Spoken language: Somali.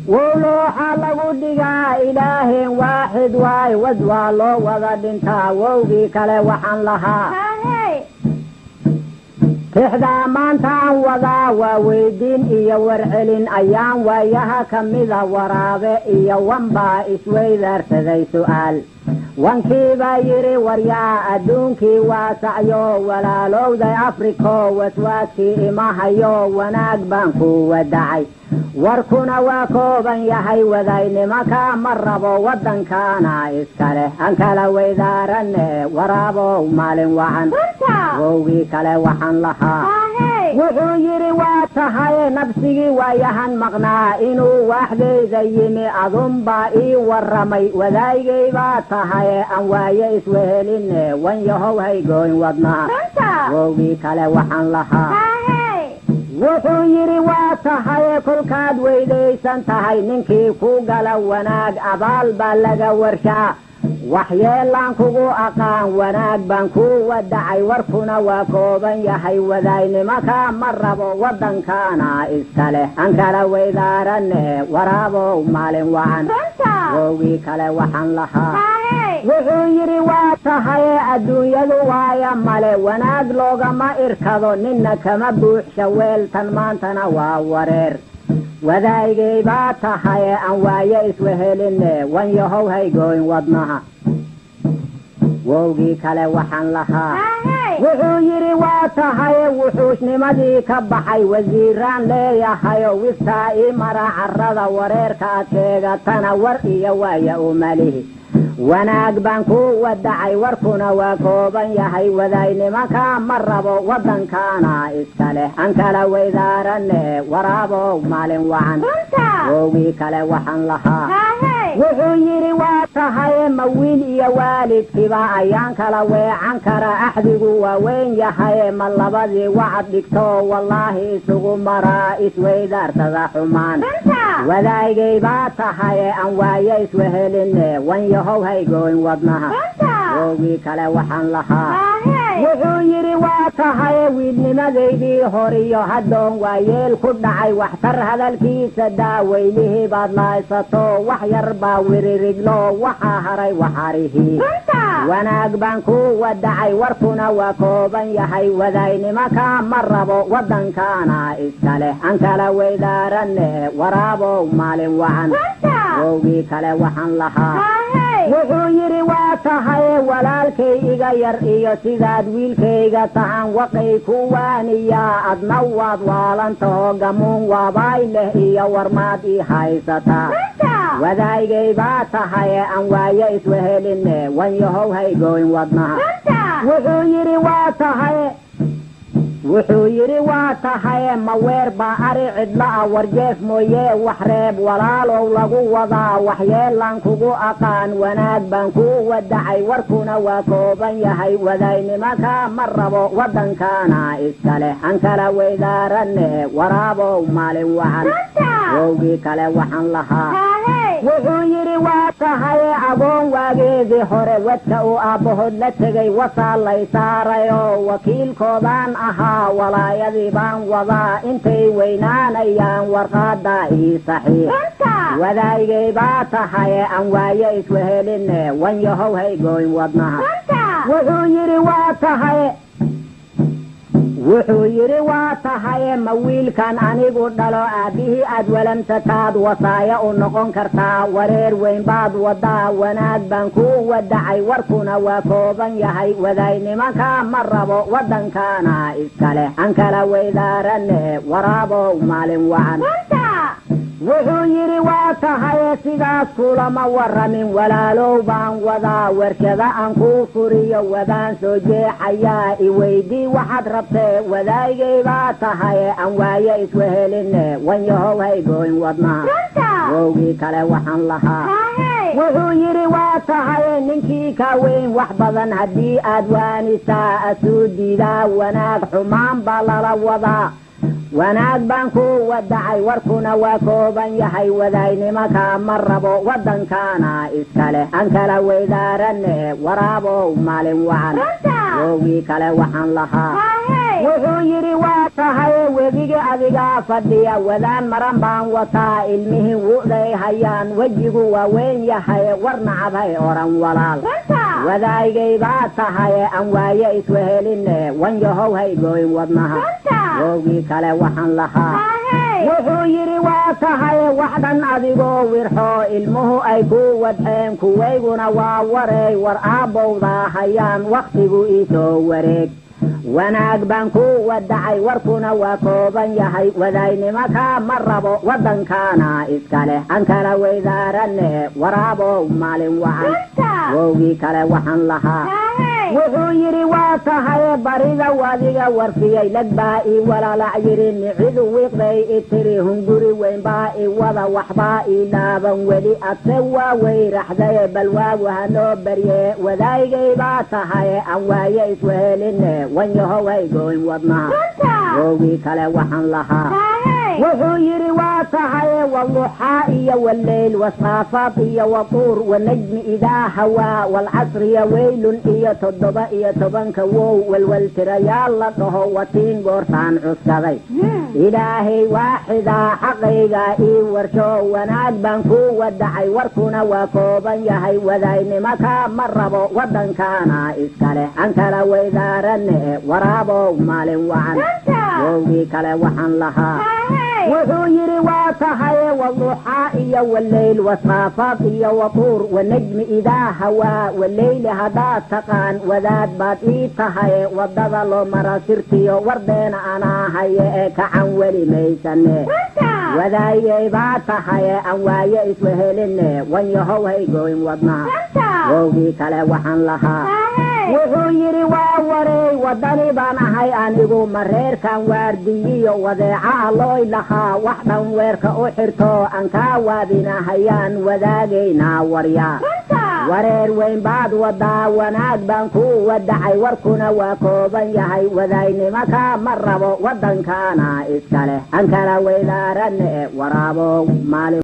وولوح لغو دقا إله واحد واي وزوالو وغدنتا ووغي كالي وحن لها تحدى مانتان وضا وويدين إيا ورعلين أيام وياها كمذا ورابي إيا وانبا إسوي ذرتذي سؤال وانكيبا يري وريا أدونكي واسعيو ولا لو ذي أفريكو وسواتي إماهيو وناك بانكو ودعي warkuna waa kooban yahay wadaynimaka ma rabo waddankaana iskale aan kala weydaaranne waraabow maalin wacan wowgii kale waxaan lahaa wuxuu yidhi waa tahay nabsigii waayahan maqnaa inuu waaxdayda yimi adunbaa ii warramay wadaygay baa tahay aan waaye iswehelinne wan yahow haygooyn wadnaa wowgii kale waxaan lahaa wuxuu yidhi waa tahay kolkaad weydaysan tahay ninkii ku gala wanaag abaal baa laga warshaa waxyeelaan kugu aqaan wanaag baan ku wadacay warkuna waa kooban yahay wadaynimaka ma rabo waddankaana iskale aan kala weydaaranne waraabow maalin wacan wowgii kale waxaan lahaa wuxuu yidhi waa tahay adduunyadu waaya male wanaag loogama irkado ninna kama buuxsha weeltan maantana waa wareer wadaygay baa tahay aan waaye iswehelinne wan yahow haygooyn wadnaha wowgii kale waxaan lahaa wuxuu yidhi waa tahay wuxuusnimadii ka baxay wasiiraan leeyahayo wiftaa ii mara carrada wareerka ad sheegatana war iyo waaya umalihi wanaag baan ku wadacay warkuna waa kooban yahay wadaynimaka ma rabo waddankaana iskale aan kala weydaaranne waraabow maalin wacan wowgii kale waxaan lahaa wuxuu yidhi waa tahay ma wiil iyo waalidkiba ayaan kala weecan kara axdigu waa weyn yahay ma labadii wacad dhigto wallaahi isugu maraa isweydaarsada xumaan wadaygay baa tahay aan waaye iswehelinne wan yahow haygooyn wadnaha wowgii kale waxaan lahaa wuxuu yidhi waa tahay wiilnimadaydii horiyo haddoon waa yeel ku dhacay waxtar hadalkiisa daaweylihii baad laaysato wax yar baa wiririglo waxaa haray waxarihii wanaag baan ku wadacay warkuna waa kooban yahay wadaynimaka ma rabo waddankaana iskale aan kala weydaaranne waraabow maalin wacan wowgii kale waxaan lahaa wuxuu yidhi waa tahay walaalkay iga yar iyo sidaad wiilkayga tahan waqay ku waaniyaa adna waad waalantaho gamuun waabaay leh iyo warmaad ii haysataa wadaygay baa tahay aan waaye iswehelinne wan yahow haygooyn wadnaha wuxuu yidhi waa tahay ma weer baa ari cidla'a warjeef mooye wax reeb walaalow lagu wadaa waxyeelaan kugu aqaan wanaag baan ku wadacay warkuna waa kooban yahay wadaynimaka ma rabo waddankaana iskale aan kala weydaaranne waraabow maalin wacan wowgii kale waxaan lahaa wuxuu yidhi waa tahay agoon waageedii hore wadka uu aabbahood la tegay wasaa lay saarayoo wakiilkoodaan ahaa walaayadii baan wadaa intay weynaanayaan warqaada ii saxiix wadaygay baa tahay aan waaye iswehelinne wan yahow haygooyn wadnaha wuxuu yidhi waa tahay ma wiilkan anigu dhalo aabbihii aad walamsataad wasaaya u noqon kartaa wareer weyn baad wadaa wanaag baan ku wadacay warkuna waa kooban yahay wadaynimaka ma rabo waddankaana iskale aan kala weydaaranne waraabow maalin wacan wuxuu yidhi waa tahay sidaas kulama warramin walaalow baan wadaa warshada aan kuu furiyo wadaan soo jeexayaa iweydii waxaad rabtee wadaygay baa tahay aan waaye iswehelinne wan yahow haygooyn wadnaha wowgii kale waxaan lahaa wuxuu yidhi waa tahay ninkii ka weyn wax badan haddii aad waanisaa asuu diidaa wanaag xumaan baa lala wadaa wanaag baan ku wadacay warkuna waa kooban yahay wadaynimaka ma rabo waddankaana iskale aan kala weydaaranne waraabow maalin wacan wowgii kale waxaan lahaa wuxuu yidhi waa tahay webiga adigaa fadhiya wadaan maran baan wataa ilmihii wuday hayaan wejigu waa weyn yahay war nacabhay oran walaal wadaygay baa tahay aan waaye isweheline wanyahow haygooyn wadnaha woogii kale waxaan lahaa wuxuu yidhi waa tahay waxdhan adigoo wirxo ilmuhu ay ku wadxeen kuwayguna waa wareey war aabbowdaa hayaan wakhtigu iisoo wareeg wanaag baan ku wadacay warkuna waa kooban yahay wadaynimaka ma rabo waddankaana iska leh aan kala weydaarane waraabow maalin wacan woogii kale waxaan lahaa wuxuu yidhi waa tahay barida wadiga warfiyay lag baa ii walalac yidhi nicidu wiiqday i tiri hunguri weyn baa i wada waxbaa ii dhaaban weli adse waa weyraxdaye bal waagu hanoo barye wadaygay baa tahay aan waaye isweheline wanyahow haygooyn wadnaha woogii kale waxaan lahaa wuxuu yidhi waa tahay waluxaa iyo waleyl wasaafad iyo watuur wanajmi idaa hawaa walcasriya weylun iyo 7 wow walwaltirayaal la dhaho watiin goortaan cuskaday ilaahay waaxidaa xaqayga ii warsho wanaag baan ku wadacay warkuna waa kooban yahay wadaynimaka ma rabo waddankaana iska leh aan kala weydaarane waraabow maalin wacan woogii kale waxaan lahaa wuxuu yidhi waa tahay waluxaa iyo waleyl wasaafad iyo watuur wanajmi idaa hawaa waleyli haddaad taqaan wadaad baad ii tahay waddada loo mara sirtiyo wardeena anaa haye ee kacan weli maysane wadaygay baa tahay aan waaye isweheline wanyahow haygooyn wadnaha woogii kale waxaan lahaa wuxuu yidhi waa wareey waddani baan ahay anigu mareerkan waardiyiyo wadeeca allooy lahaa wax dhan weerka u xirto aan kaa waadinahayaan wadaagaynaa waryaa wareer weyn baad wadaa wanaag baan ku wadacay warkuna waa kooban yahay wadaynimaka ma rabo waddankaana iska leh aan kala weydaarane waraabow maalin